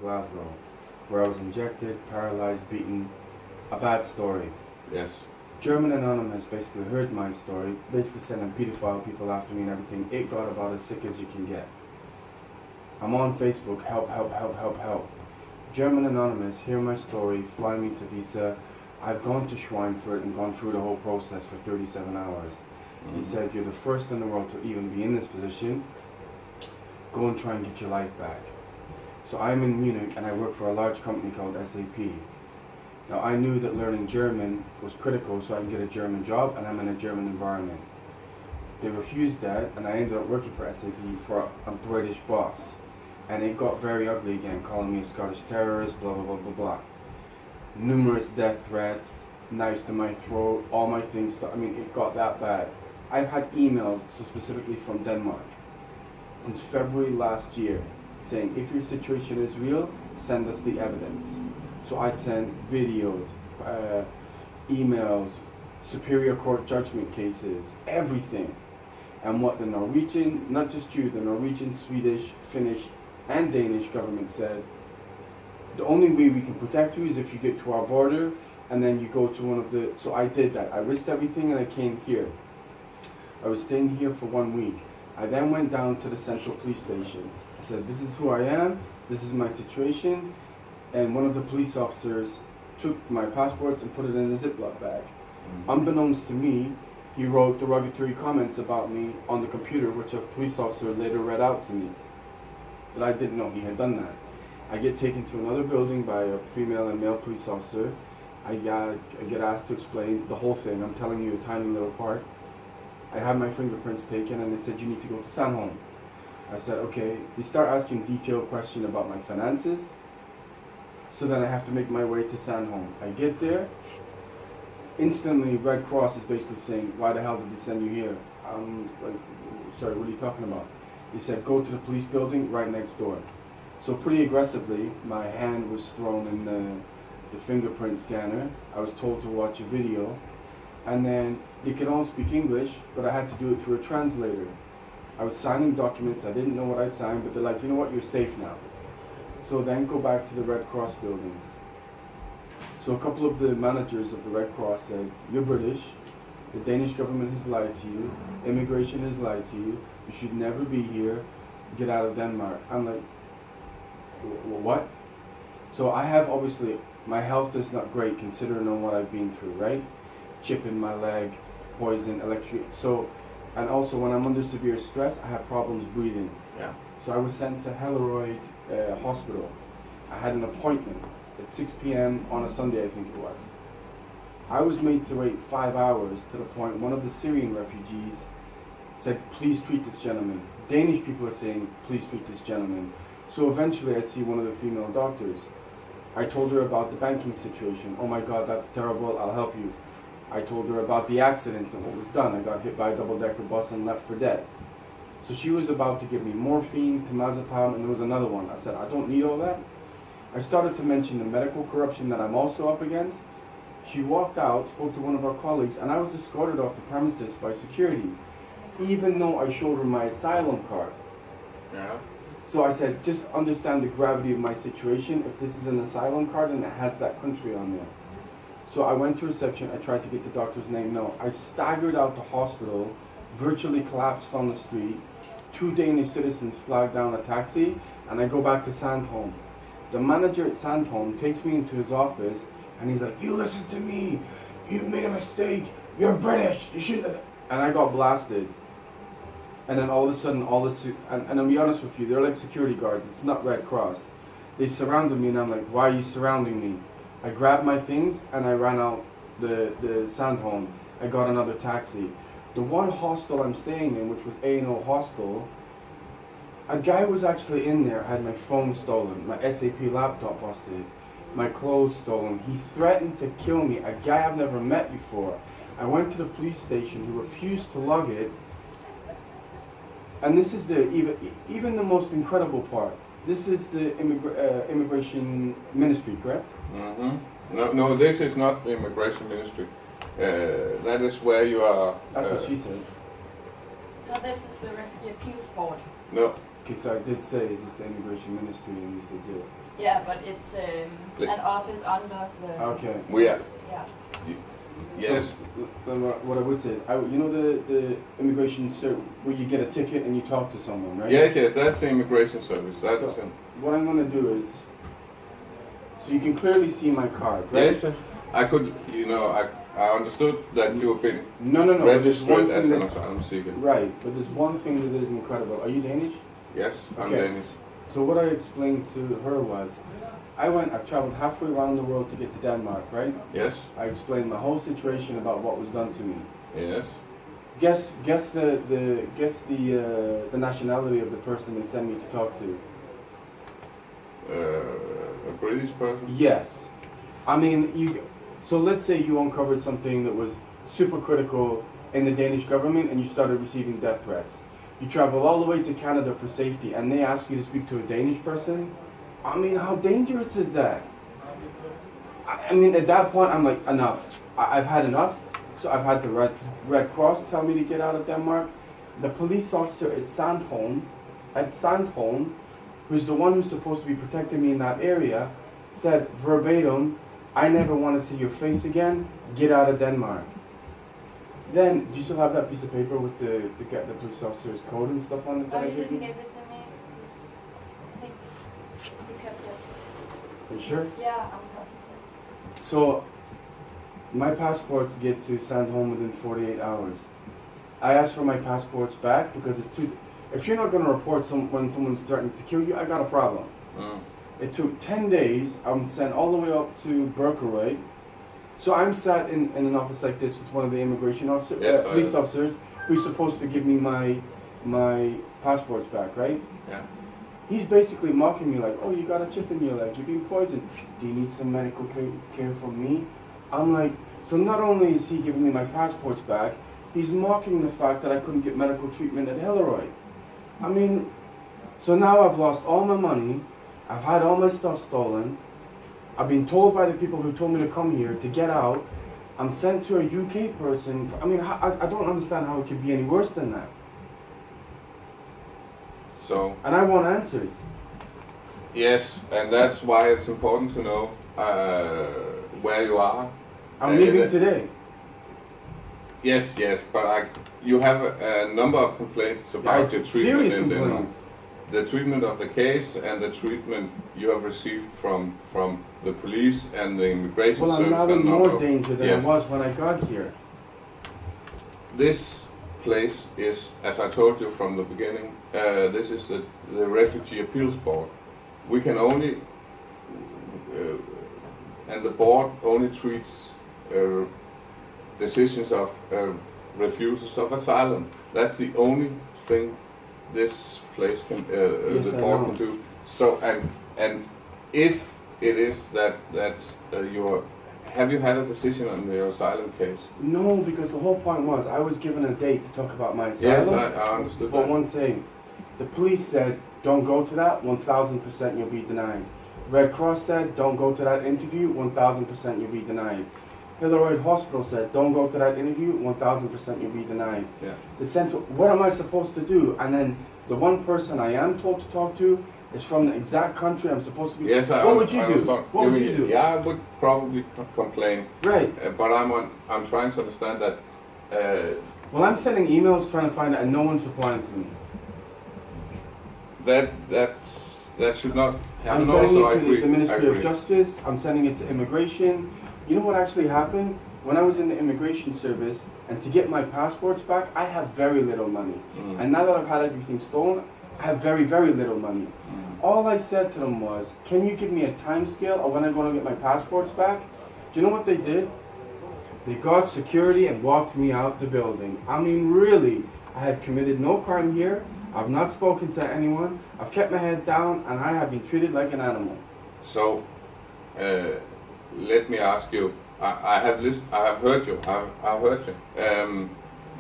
Glasgow, where I was injected, paralyzed, beaten. A bad story. Yes. German Anonymous basically heard my story, basically sending pedophile people after me and everything. It got about as sick as you can get. I'm on Facebook, help, help, help, help, help. German Anonymous, hear my story, fly me to visa. I've gone to Schweinfurt and gone through the whole process for 37 hours. He said, you're the first in the world to even be in this position. Go and try and get your life back. So I'm in Munich and I work for a large company called SAP. Now I knew that learning German was critical so I can get a German job and I'm in a German environment. They refused that and I ended up working for SAP for a British boss. And it got very ugly again, calling me a Scottish terrorist, blah blah blah blah blah. Numerous death threats, knives to my throat, all my things, I mean it got that bad. I've had emails, so specifically from Denmark, since February last year, saying if your situation is real, send us the evidence. So I sent videos, emails, Superior Court judgment cases, everything. And what the Norwegian, not just you, the Norwegian, Swedish, Finnish, and Danish government said, the only way we can protect you is if you get to our border and then you go to one of the, so I did that. I risked everything and I came here. I was staying here for 1 week. I then went down to the central police station. I said, this is who I am, this is my situation, and one of the police officers took my passports and put it in a Ziploc bag. Unbeknownst to me, he wrote derogatory comments about me on the computer, which a police officer later read out to me. But I didn't know he had done that. I get taken to another building by a female and male police officer. I get asked to explain the whole thing. I'm telling you a tiny little part. I had my fingerprints taken and they said, you need to go to Sandholm. I said, okay. They start asking detailed questions about my finances. So then I have to make my way to Sandholm. I get there. Instantly, Red Cross is basically saying, why the hell did they send you here? I'm like, sorry, what are you talking about? They said, go to the police building right next door. So pretty aggressively, my hand was thrown in the fingerprint scanner. I was told to watch a video. And then they could all speak English, but I had to do it through a translator. I was signing documents, I didn't know what I signed, but they're like, you know what, you're safe now. So then go back to the Red Cross building. So a couple of the managers of the Red Cross said, you're British, the Danish government has lied to you, immigration has lied to you, you should never be here, get out of Denmark. I'm like, what? So I have obviously, my health is not great considering on what I've been through, right? Chip in my leg, poison, electric. So, and also when I'm under severe stress, I have problems breathing. Yeah. So I was sent to Helleroyd Hospital. I had an appointment at 6 p.m. on a Sunday, I think it was. I was made to wait 5 hours to the point one of the Syrian refugees said, please treat this gentleman. Danish people are saying, please treat this gentleman. So eventually I see one of the female doctors. I told her about the banking situation. Oh my God, that's terrible, I'll help you. I told her about the accidents and what was done. I got hit by a double-decker bus and left for dead. So she was about to give me morphine, temazepam, and there was another one. I said, I don't need all that. I started to mention the medical corruption that I'm also up against. She walked out, spoke to one of our colleagues, and I was escorted off the premises by security, even though I showed her my asylum card. Yeah. So I said, just understand the gravity of my situation. If this is an asylum card and it has that country on there. So I went to reception, I tried to get the doctor's name, no. I staggered out the hospital, virtually collapsed on the street. 2 Danish citizens flagged down a taxi, and I go back to Sandholm. The manager at Sandholm takes me into his office, and he's like, you listen to me, you made a mistake, you're British, you shouldn't have. And I got blasted. And then all of a sudden, and I'll be honest with you, they're like security guards, it's not Red Cross. They surrounded me, and I'm like, why are you surrounding me? I grabbed my things and I ran out the Sandholm. I got another taxi. The one hostel I'm staying in, which was A&O Hostel, a guy was actually in there. I had my phone stolen, my SAP laptop busted, my clothes stolen. He threatened to kill me, a guy I've never met before. I went to the police station, he refused to lug it. And this is the even the most incredible part. This is the immigration ministry, correct? Mm-hmm. No, this is not the immigration ministry. That is where you are. That's what she said. No, this is the Refugee Appeals Board. No, Okay, so I did say, is this the immigration ministry? And you said yes. Yeah, but it's an office under the. Okay. We are. Yeah. Yes. So, what I would say is, you know the immigration where you get a ticket and you talk to someone, right? Yes, that's the immigration service. That's So, what I'm gonna do is, so you can clearly see my card, right? yes. I could, I understood that you've been No. There's one registered as thing an that's asylum seeker. right, but there's one thing that is incredible. Are you Danish? Yes, I'm Okay. Danish. So what I explained to her was, I've traveled halfway around the world to get to Denmark, right? Yes, I explained my whole situation about what was done to me. yes. Guess the nationality of the person they sent me to talk to. A British person? Yes. I mean, so let's say you uncovered something that was super critical in the Danish government and you started receiving death threats. You travel all the way to Canada for safety and they ask you to speak to a Danish person. I mean, how dangerous is that? I mean, at that point, I'm like, enough. I've had enough. So I've had the Red Cross tell me to get out of Denmark. The police officer at Sandholm, who's the one who's supposed to be protecting me in that area, said verbatim, I never want to see your face again, get out of Denmark. Then, do you still have that piece of paper with the police officer's code and stuff on it? Oh, you didn't give it to me? I think you kept it. Are you sure? Yeah, I'm positive. So, my passports get to Sandholm within 48 hours. I asked for my passports back because it's too... If you're not going to report when someone's threatening to kill you, I got a problem. Mm. It took 10 days. I'm sent all the way up to Berkeley. So I'm sat in an office like this with one of the immigration police officers who's supposed to give me my passports back, right? Yeah. He's basically mocking me like, oh, you got a chip in your leg, you're being poisoned. Do you need some medical care from me? I'm like, so not only is he giving me my passports back, he's mocking the fact that I couldn't get medical treatment at Hilleroy. I mean, so now I've lost all my money, I've had all my stuff stolen, I've been told by the people who told me to come here to get out, I'm sent to a UK person. I mean, I don't understand how it could be any worse than that. So. And I want answers. Yes, and that's why it's important to know where you are. I'm leaving today. Yes, but you have a number of complaints about the treatment in Denmark. The treatment of the case and the treatment you have received from the police and the immigration service. Well, I'm now in more danger than I was when I got here. This place is, as I told you from the beginning, this is the Refugee Appeals Board. We can only, and the board only treats decisions of refusals of asylum. That's the only thing this place can, yes, the board can do. So, and if it is that have you had a decision on your asylum case? No, because the whole point was I was given a date to talk about my asylum. Yes, I understood but that. one thing, the police said, don't go to that, 1,000% you'll be denied. Red Cross said, don't go to that interview, 1,000% you'll be denied. Hilleroy Hospital said, don't go to that interview, 1,000% you'll be denied. Yeah. The central, what am I supposed to do? And then the one person I am told to talk to is from the exact country I'm supposed to be. Yes, what would you do? What would you do? Yeah, I would probably complain. Right. But I'm trying to understand that. Well, I'm sending emails trying to find out, and no one's replying to me. That should not happen. I'm sending also, it to the Ministry of Justice. I'm sending it to Immigration. You know what actually happened? When I was in the Immigration Service, and to get my passports back, I have very little money. Mm. And now that I've had everything stolen, I have very, very little money. Mm. All I said to them was, can you give me a time scale of when I'm going to get my passports back? Do you know what they did? They got security and walked me out the building. I mean, really, I have committed no crime here. I've not spoken to anyone. I've kept my head down, and I have been treated like an animal. So, let me ask you. I have heard you. I've heard you.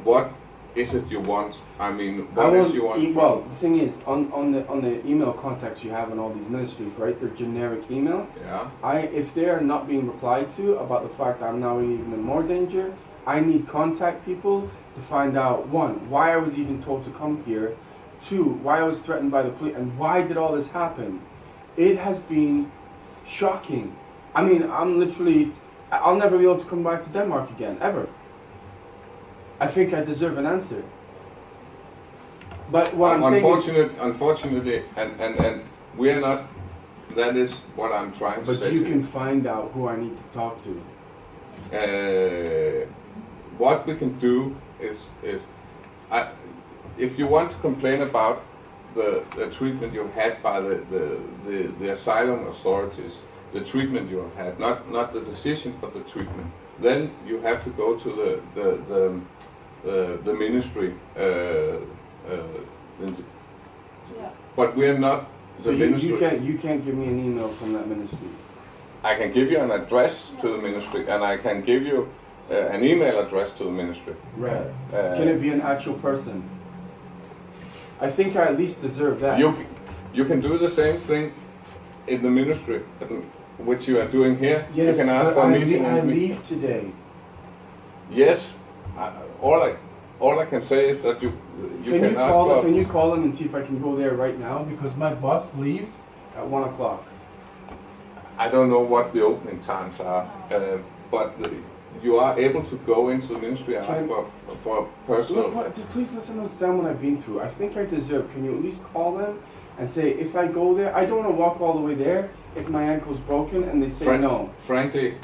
What is it you want? I mean, what is you want? Well, the thing is, on the email contacts you have in all these ministries, right? They're generic emails. Yeah. If they are not being replied to about the fact that I'm now even in more danger, I need contact people to find out, one, why I was even told to come here, to why I was threatened by the police and why did all this happen, it has been shocking. I mean, I'll never be able to come back to Denmark again, ever. I think I deserve an answer. But what I'm saying is... Unfortunately, and we're not, that is what I'm trying to say. But you can find out who I need to talk to. What we can do is if you want to complain about the treatment you've had by the asylum authorities, the treatment you have had, not the decision, but the treatment, then you have to go to the ministry. But we're not the ministry. You can't give me an email from that ministry. I can give you an address to the ministry, and I can give you an email address to the ministry. Right. Can it be an actual person? I think I at least deserve that. You can do the same thing in the ministry, which you are doing here. Yes, you can ask for a meeting. I leave today. Yes. All I can say is that you can ask for... Can you call them and see if I can go there right now? Because my bus leaves at 1 o'clock. I don't know what the opening times are, but you are able to go into the ministry and ask for personal... Look, please listen, understand what I've been through. I think I deserve. Can you at least call them and say, if I go there, I don't want to walk all the way there if my ankle's broken and they say no. Frankly,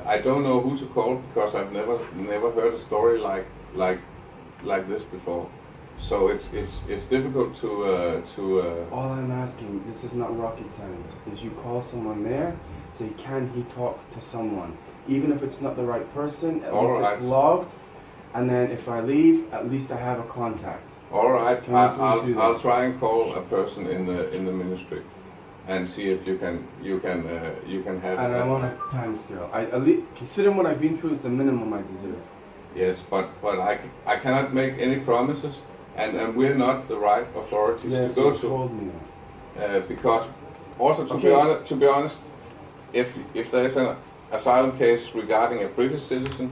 I don't know who to call because I've never heard a story like this before. So it's difficult to. All I'm asking, this is not rocket science, is you call someone there, say, can he talk to someone, even if it's not the right person, at least it's logged, and then if I leave, at least I have a contact. All right, I'll try and call a person in the ministry, and see if you can have. And I want a time scale. Considering what I've been through, it's the minimum I deserve. Yes, but I cannot make any promises, and we're not the right authorities to go to. Told me that. Because also to be honest, if there is an asylum case regarding a British citizen,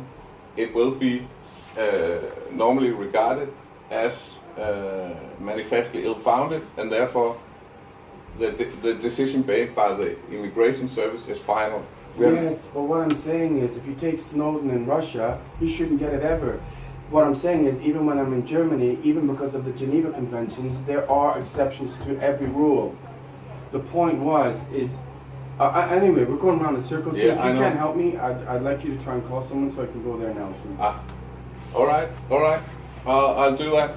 it will be normally regarded as manifestly ill-founded, and therefore the decision made by the immigration service is final. Yes, but what I'm saying is, if you take Snowden in Russia, he shouldn't get it ever. What I'm saying is, even when I'm in Germany, even because of the Geneva Conventions, there are exceptions to every rule. The point anyway, we're going around in circles. Yeah, so if you can't help me, I'd like you to try and call someone so I can go there now, please. All right. I'll do that.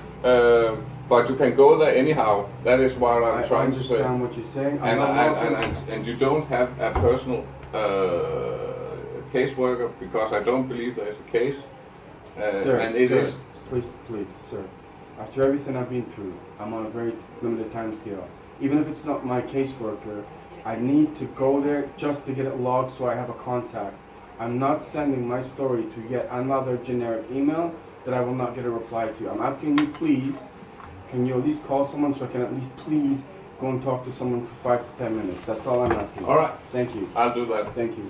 But you can go there anyhow. That is what I'm trying to say. I understand what you're saying. And you don't have a personal caseworker, because I don't believe there is a case. Please, sir. After everything I've been through, I'm on a very limited time scale. Even if it's not my caseworker, I need to go there just to get it logged so I have a contact. I'm not sending my story to yet another generic email that I will not get a reply to. I'm asking you, please, can you at least call someone so I can at least please go and talk to someone for 5 to 10 minutes? That's all I'm asking. All right. Thank you. I'll do that. Thank you.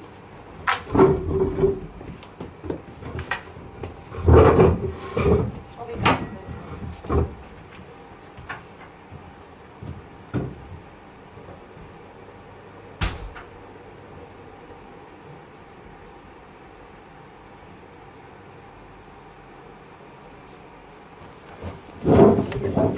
I'll be back.